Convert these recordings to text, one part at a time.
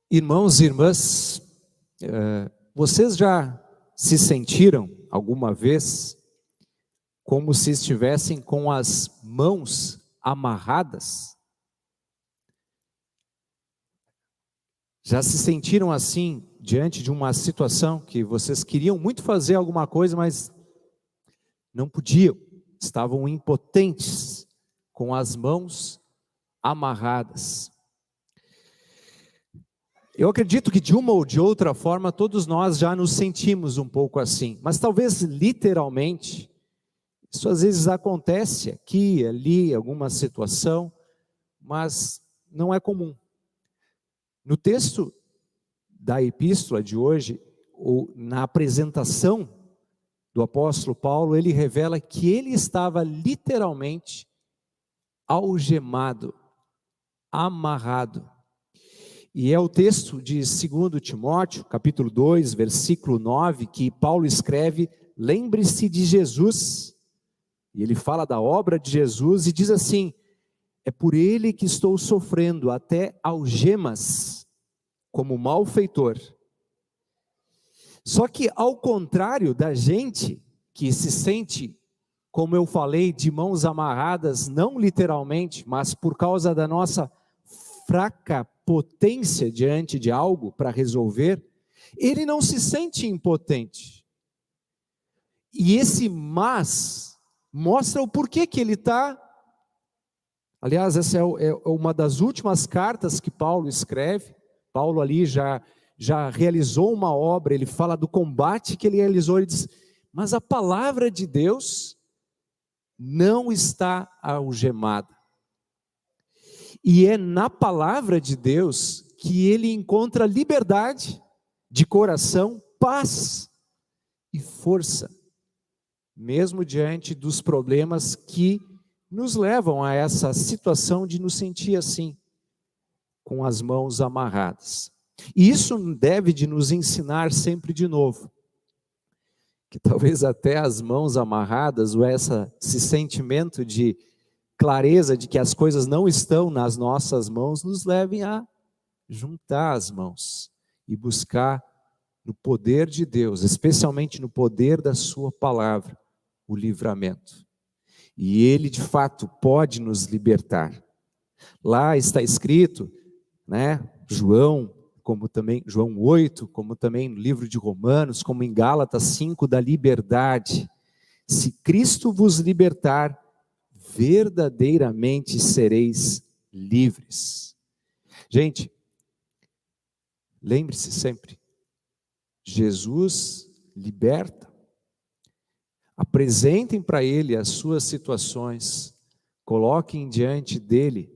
Irmãos e irmãs, vocês já se sentiram alguma vez como se estivessem com as mãos amarradas? Já se sentiram assim diante de uma situação que vocês queriam muito fazer alguma coisa, mas não podiam, estavam impotentes, com as mãos amarradas? Eu acredito que de uma ou de outra forma todos nós já nos sentimos um pouco assim, mas talvez literalmente, isso às vezes acontece aqui, ali, alguma situação, mas não é comum. No texto da epístola de hoje, ou na apresentação do apóstolo Paulo, ele revela que ele estava literalmente algemado, amarrado. E é o texto de 2 Timóteo, capítulo 2, versículo 9, que Paulo escreve: lembre-se de Jesus. E ele fala da obra de Jesus e diz assim: é por ele que estou sofrendo até algemas, como malfeitor. Só que ao contrário da gente que se sente, como eu falei, de mãos amarradas, não literalmente, mas por causa da nossa fraca potência diante de algo para resolver, ele não se sente impotente. E esse mas mostra o porquê que ele está. Aliás, essa é uma das últimas cartas que Paulo escreve. Paulo ali já realizou uma obra, ele fala do combate que ele realizou, ele diz: mas a palavra de Deus não está algemada. E é na palavra de Deus que ele encontra liberdade de coração, paz e força, mesmo diante dos problemas que nos levam a essa situação de nos sentir assim, com as mãos amarradas. E isso deve de nos ensinar sempre de novo, que talvez até as mãos amarradas, ou esse sentimento de clareza de que as coisas não estão nas nossas mãos, nos levem a juntar as mãos e buscar no poder de Deus, especialmente no poder da sua palavra, o livramento. E ele de fato pode nos libertar. Lá está escrito, João 8, como também no livro de Romanos, como em Gálatas 5, da liberdade. Se Cristo vos libertar, verdadeiramente sereis livres. Gente, lembre-se sempre, Jesus liberta. Apresentem para Ele as suas situações, coloquem diante dEle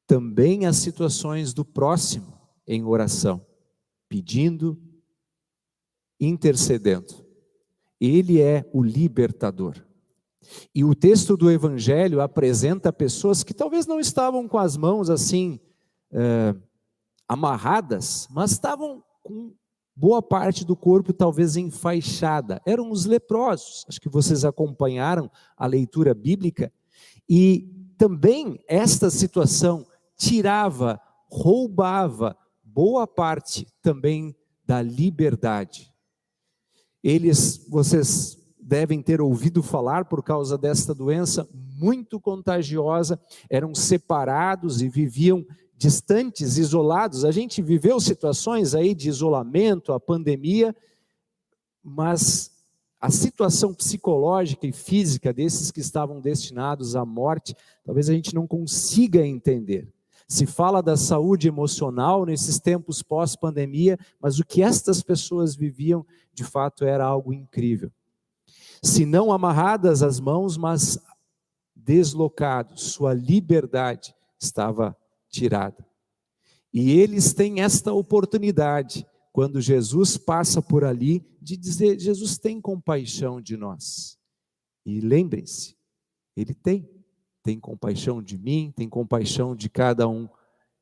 também as situações do próximo em oração, pedindo, intercedendo. Ele é o libertador. E o texto do Evangelho apresenta pessoas que talvez não estavam com as mãos assim amarradas, mas estavam com boa parte do corpo talvez enfaixada. Eram os leprosos. Acho que vocês acompanharam a leitura bíblica. E também esta situação tirava, roubava boa parte também da liberdade. Vocês devem ter ouvido falar, por causa desta doença muito contagiosa, eram separados e viviam distantes, isolados. A gente viveu situações aí de isolamento, a pandemia, mas a situação psicológica e física desses que estavam destinados à morte, talvez a gente não consiga entender. Se fala da saúde emocional nesses tempos pós-pandemia, mas o que estas pessoas viviam, de fato, era algo incrível. Se não amarradas as mãos, mas deslocados, sua liberdade estava tirada. E eles têm esta oportunidade, quando Jesus passa por ali, de dizer: Jesus tem compaixão de nós. E lembrem-se, Ele tem compaixão de mim, tem compaixão de cada um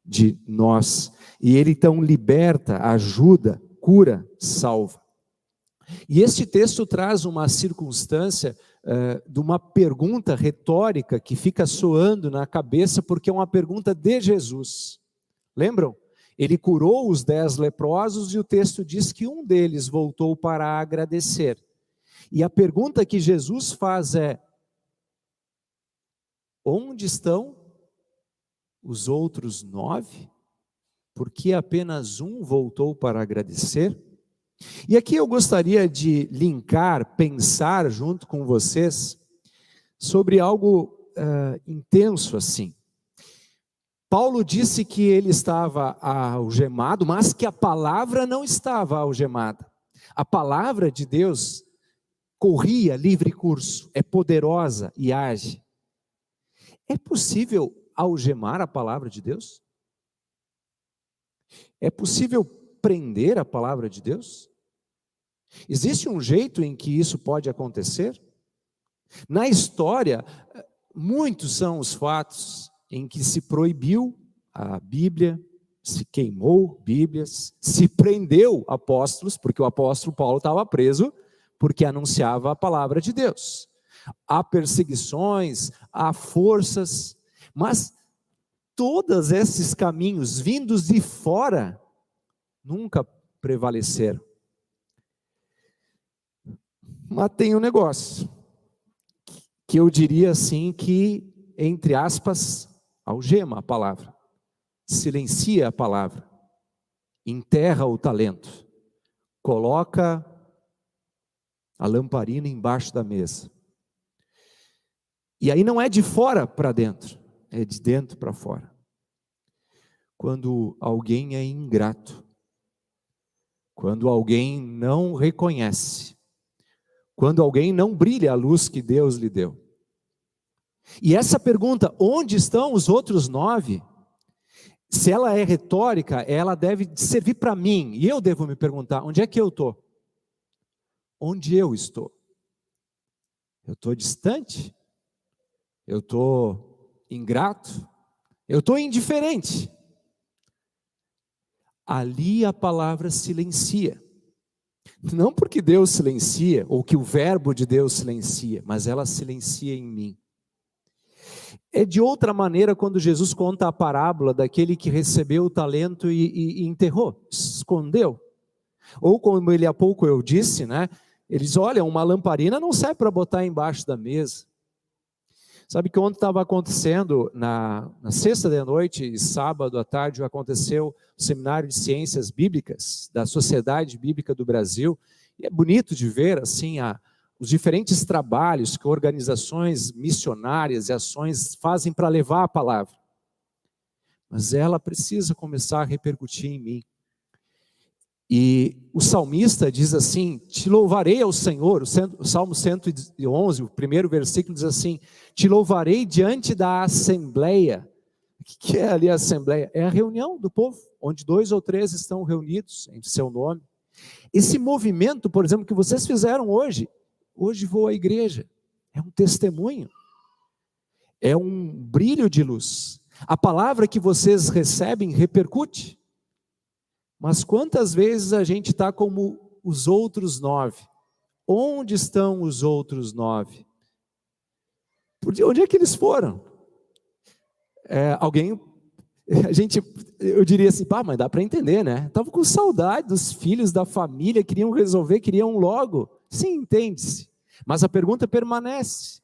de nós. E Ele então liberta, ajuda, cura, salva. E este texto traz uma circunstância de uma pergunta retórica que fica soando na cabeça, porque é uma pergunta de Jesus. Lembram? Ele curou os 10 leprosos e o texto diz que um deles voltou para agradecer. E a pergunta que Jesus faz é: onde estão os outros 9? Por que apenas um voltou para agradecer? E aqui eu gostaria de linkar, pensar junto com vocês sobre algo intenso assim. Paulo disse que ele estava algemado, mas que a palavra não estava algemada. A palavra de Deus corria livre curso, é poderosa e age. É possível algemar a palavra de Deus? É possível prender a palavra de Deus? Existe um jeito em que isso pode acontecer? Na história, muitos são os fatos em que se proibiu a Bíblia, se queimou Bíblias, se prendeu apóstolos, porque o apóstolo Paulo estava preso porque anunciava a palavra de Deus. Há perseguições, há forças, mas todos esses caminhos vindos de fora nunca prevaleceram. Mas tem um negócio, que eu diria assim que, entre aspas, algema a palavra, silencia a palavra, enterra o talento, coloca a lamparina embaixo da mesa. E aí não é de fora para dentro, é de dentro para fora. Quando alguém é ingrato, quando alguém não reconhece, quando alguém não brilha a luz que Deus lhe deu. E essa pergunta, onde estão os outros 9? Se ela é retórica, ela deve servir para mim. E eu devo me perguntar, onde é que eu estou? Onde eu estou? Eu estou distante? Eu estou ingrato? Eu estou indiferente? Ali a palavra silencia. Não porque Deus silencia, ou que o verbo de Deus silencia, mas ela silencia em mim. É de outra maneira quando Jesus conta a parábola daquele que recebeu o talento e enterrou, escondeu. Ou como ele há pouco eu disse, né? Eles olham, uma lamparina não serve para botar embaixo da mesa. Sabe que ontem estava acontecendo, na sexta de noite e sábado à tarde, aconteceu o Seminário de Ciências Bíblicas da Sociedade Bíblica do Brasil. E é bonito de ver assim os diferentes trabalhos que organizações missionárias e ações fazem para levar a palavra. Mas ela precisa começar a repercutir em mim. E o salmista diz assim: te louvarei ao Senhor, o Salmo 111, o primeiro versículo diz assim: te louvarei diante da assembleia. O que é ali a assembleia? É a reunião do povo, onde 2 ou 3 estão reunidos em seu nome. Esse movimento, por exemplo, que vocês fizeram hoje vou à igreja, é um testemunho, é um brilho de luz. A palavra que vocês recebem repercute. Mas quantas vezes a gente está como os outros 9? Onde estão os outros 9? Onde é que eles foram? Eu diria assim, mas dá para entender, né? Estava com saudade dos filhos, da família, queriam resolver, queriam logo. Sim, entende-se. Mas a pergunta permanece.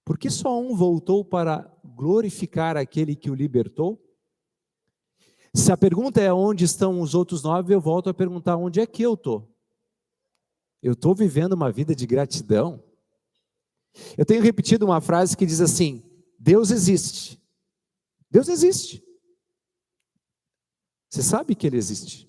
Por que só um voltou para glorificar aquele que o libertou? Se a pergunta é onde estão os outros 9, eu volto a perguntar, onde é que eu estou? Eu estou vivendo uma vida de gratidão? Eu tenho repetido uma frase que diz assim: Deus existe. Deus existe. Você sabe que Ele existe.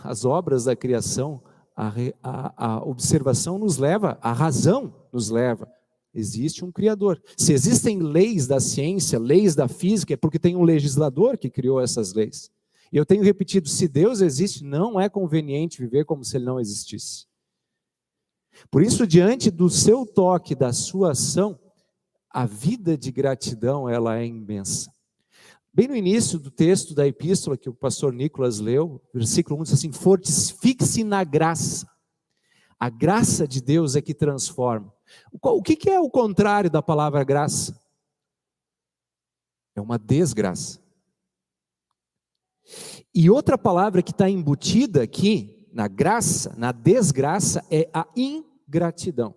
As obras da criação, a observação nos leva, a razão nos leva. Existe um Criador. Se existem leis da ciência, leis da física, é porque tem um legislador que criou essas leis. E eu tenho repetido, se Deus existe, não é conveniente viver como se Ele não existisse. Por isso, diante do seu toque, da sua ação, a vida de gratidão, ela é imensa. Bem no início do texto da epístola que o pastor Nicolas leu, versículo 1 diz assim: fortifique-se na graça. A graça de Deus é que transforma. O que é o contrário da palavra graça? É uma desgraça. E outra palavra que está embutida aqui, na graça, na desgraça, é a ingratidão.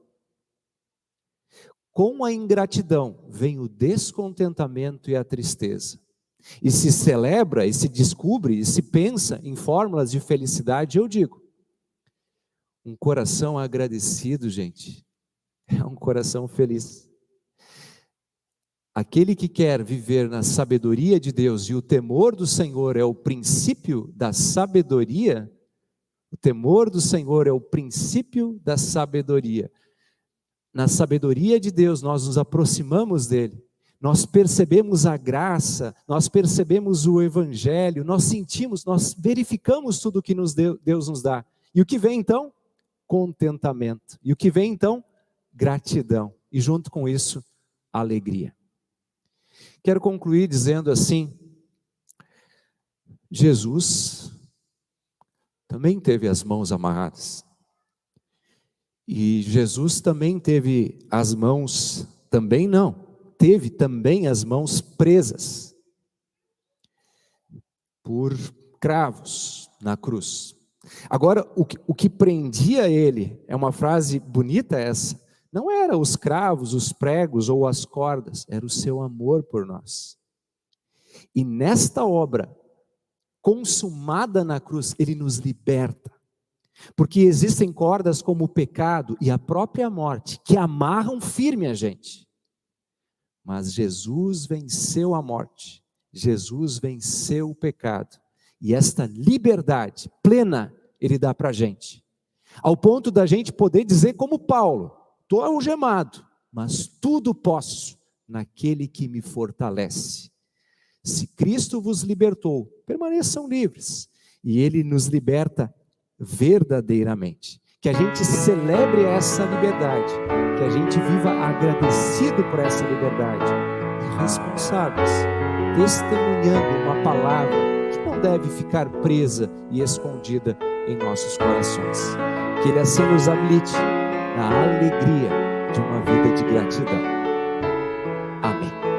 Com a ingratidão vem o descontentamento e a tristeza. E se celebra, e se descobre, e se pensa em fórmulas de felicidade, eu digo, um coração agradecido, gente, é um coração feliz. Aquele que quer viver na sabedoria de Deus, e o temor do Senhor é o princípio da sabedoria, o temor do Senhor é o princípio da sabedoria. Na sabedoria de Deus, nós nos aproximamos dele, nós percebemos a graça, nós percebemos o evangelho, nós sentimos, nós verificamos tudo o que Deus nos dá. E o que vem então? Contentamento. E o que vem então? Gratidão. E junto com isso, alegria. Quero concluir dizendo assim, Jesus também teve as mãos amarradas. E Jesus também teve as mãos, também não, teve também as mãos presas por cravos na cruz. Agora, o que prendia ele, é uma frase bonita essa, não era os cravos, os pregos ou as cordas, era o seu amor por nós. E nesta obra, consumada na cruz, ele nos liberta. Porque existem cordas como o pecado e a própria morte, que amarram firme a gente. Mas Jesus venceu a morte, Jesus venceu o pecado. E esta liberdade plena, ele dá para a gente. Ao ponto da gente poder dizer como Paulo, estou algemado, mas tudo posso naquele que me fortalece. Se Cristo vos libertou, permaneçam livres. E ele nos liberta verdadeiramente. Que a gente celebre essa liberdade, que a gente viva agradecido por essa liberdade, e responsáveis, testemunhando uma palavra que não deve ficar presa e escondida em nossos corações. Que ele assim nos habilite na alegria de uma vida de gratidão. Amém.